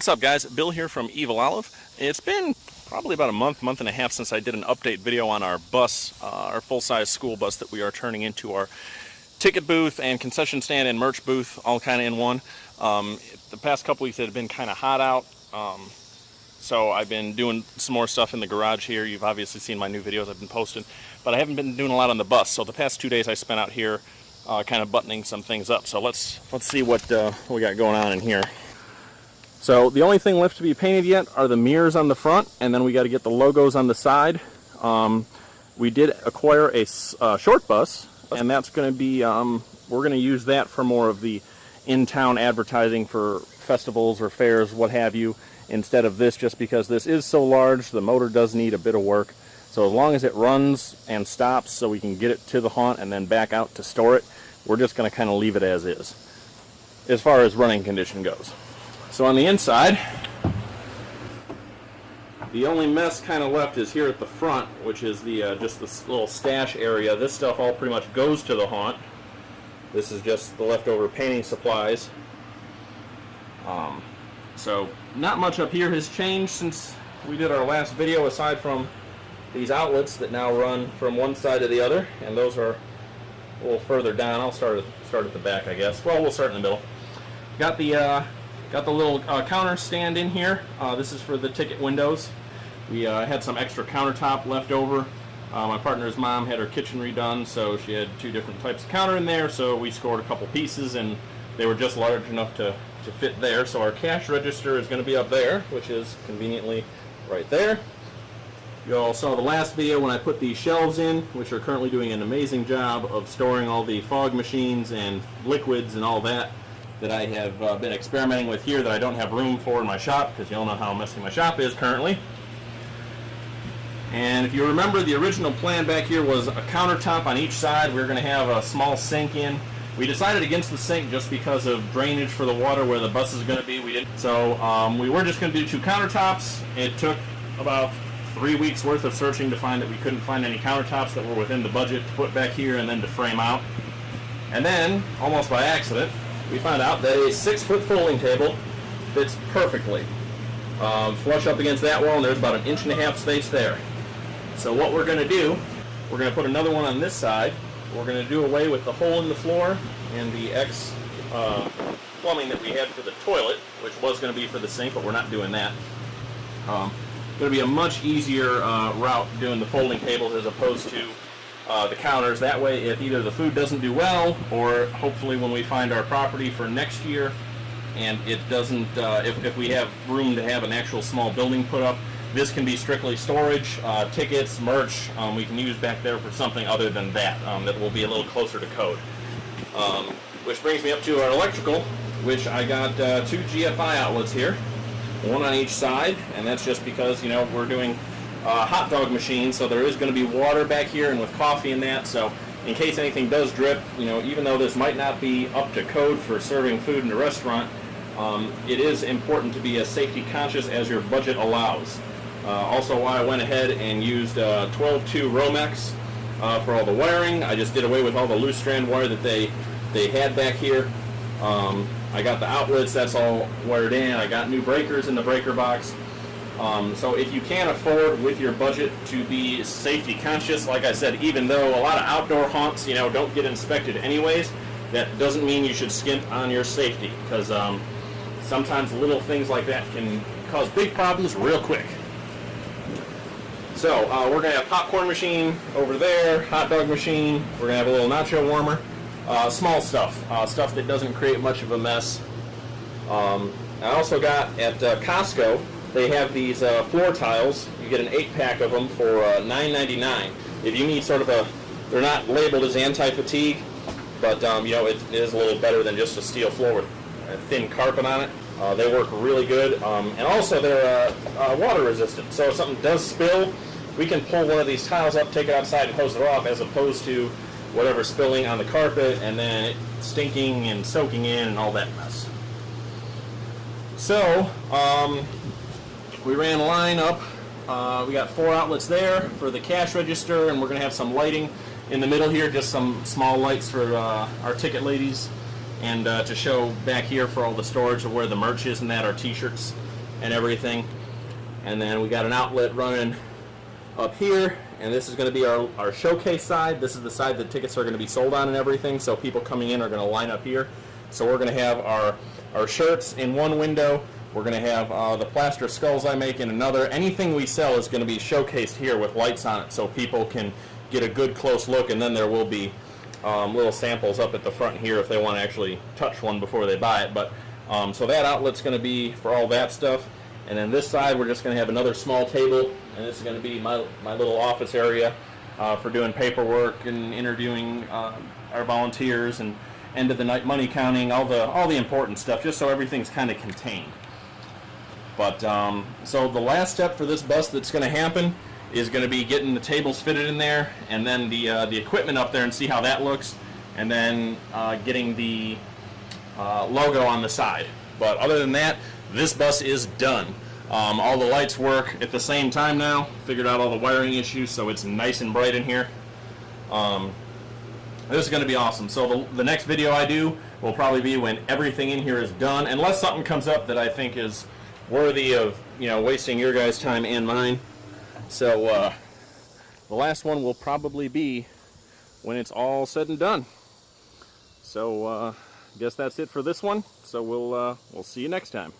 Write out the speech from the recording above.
What's up, guys? Bill here from Evil Olive. It's been probably about a month and a half since I did an update video on our bus, our full-size school bus that we are turning into our ticket booth and concession stand and merch booth, all kind of in one. The past couple weeks it had been kind of hot out, so I've been doing some more stuff in the garage here. You've obviously seen my new videos I've been posting, but I haven't been doing a lot on the bus. So the past 2 days I spent out here kind of buttoning some things up. So let's see what we got going on in here. So the only thing left to be painted yet are the mirrors on the front, and then we got to get the logos on the side. We did acquire a short bus, and that's going to be, we're going to use that for more of the in-town advertising for festivals or fairs, what have you, instead of this, just because this is so large, the motor does need a bit of work. So as long as it runs and stops so we can get it to the haunt and then back out to store it, we're just going to kind of leave it as is, as far as running condition goes. So on the inside, the only mess kind of left is here at the front, which is the just this little stash area. This stuff all pretty much goes to the haunt. This is just the leftover painting supplies. So not much up here has changed since we did our last video, aside from these outlets that now run from one side to the other, and those are a little further down. I'll start at the back, I guess. Well, we'll start in the middle. Got the little counter stand in here. This is for the ticket windows. We had some extra countertop left over. My partner's mom had her kitchen redone, so she had 2 different types of counter in there, so we scored a couple pieces, and they were just large enough to fit there. So our cash register is going to be up there, which is conveniently right there. You all saw the last video when I put these shelves in, which are currently doing an amazing job of storing all the fog machines and liquids and all that I have been experimenting with here that I don't have room for in my shop, because you all know how messy my shop is currently. And if you remember, the original plan back here was a countertop on each side. We were going to have a small sink in. We decided against the sink just because of drainage for the water where the bus is going to be. So we were just going to do 2 countertops. It took about 3 weeks worth of searching to find that we couldn't find any countertops that were within the budget to put back here and then to frame out. And then, almost by accident, we found out that a 6-foot folding table fits perfectly. Flush up against that wall, and there's about 1.5 inch space there. So what we're going to do, we're going to put another one on this side. We're going to do away with the hole in the floor and the plumbing that we had for the toilet, which was going to be for the sink, but we're not doing that. Going to be a much easier route doing the folding tables as opposed to the counters. That way, if either the food doesn't do well, or hopefully when we find our property for next year and it doesn't, if we have room to have an actual small building put up, this can be strictly storage, tickets, merch. We can use back there for something other than that, that will be a little closer to code. Which brings me up to our electrical, which I got 2 GFI outlets here, 1 on each side, and that's just because, you know, we're doing hot dog machine, so there is going to be water back here and with coffee and that, so in case anything does drip, you know, even though this might not be up to code for serving food in a restaurant, it is important to be as safety conscious as your budget allows. Also, why I went ahead and used 12-2 Romex for all the wiring. I just did away with all the loose strand wire that they had back here. I got the outlets, that's all wired in. I got new breakers in the breaker box. So if you can afford with your budget to be safety conscious, like I said, even though a lot of outdoor haunts, you know, don't get inspected anyways, that doesn't mean you should skimp on your safety, because sometimes little things like that can cause big problems real quick. So we're going to have popcorn machine over there, hot dog machine, we're going to have a little nacho warmer, small stuff, stuff that doesn't create much of a mess. I also got at Costco, they have these floor tiles. You get an 8-pack of them for $9.99. If you need sort of they're not labeled as anti-fatigue, but you know, it is a little better than just a steel floor with a thin carpet on it. They work really good, and also they're water resistant. So if something does spill, we can pull one of these tiles up, take it outside, and hose it off, as opposed to whatever spilling on the carpet and then it stinking and soaking in and all that mess. So we ran a line up. We got 4 outlets there for the cash register, and we're going to have some lighting in the middle here, just some small lights for our ticket ladies, and to show back here for all the storage of where the merch is and that, our t-shirts. and everything. And then we got an outlet running up here, and this is going to be our showcase side. This is the side that tickets are going to be sold on and everything, so people coming in are going to line up here. So we're going to have our shirts in one window. We're going to have the plaster skulls I make in another. Anything we sell is going to be showcased here with lights on it, so people can get a good close look, and then there will be little samples up at the front here if they want to actually touch one before they buy it. But so that outlet's going to be for all that stuff. And then this side we're just going to have another small table, and this is going to be my little office area for doing paperwork and interviewing our volunteers and end of the night money counting, all the important stuff, just so everything's kind of contained. But so the last step for this bus that's going to happen is going to be getting the tables fitted in there, and then the equipment up there and see how that looks, and then getting the logo on the side. But other than that, this bus is done. All the lights work at the same time now. Figured out all the wiring issues, so it's nice and bright in here. This is going to be awesome. So the next video I do will probably be when everything in here is done, unless something comes up that I think is worthy of, you know, wasting your guys' time and mine. So the last one will probably be when it's all said and done. So I guess that's it for this one. So we'll see you next time.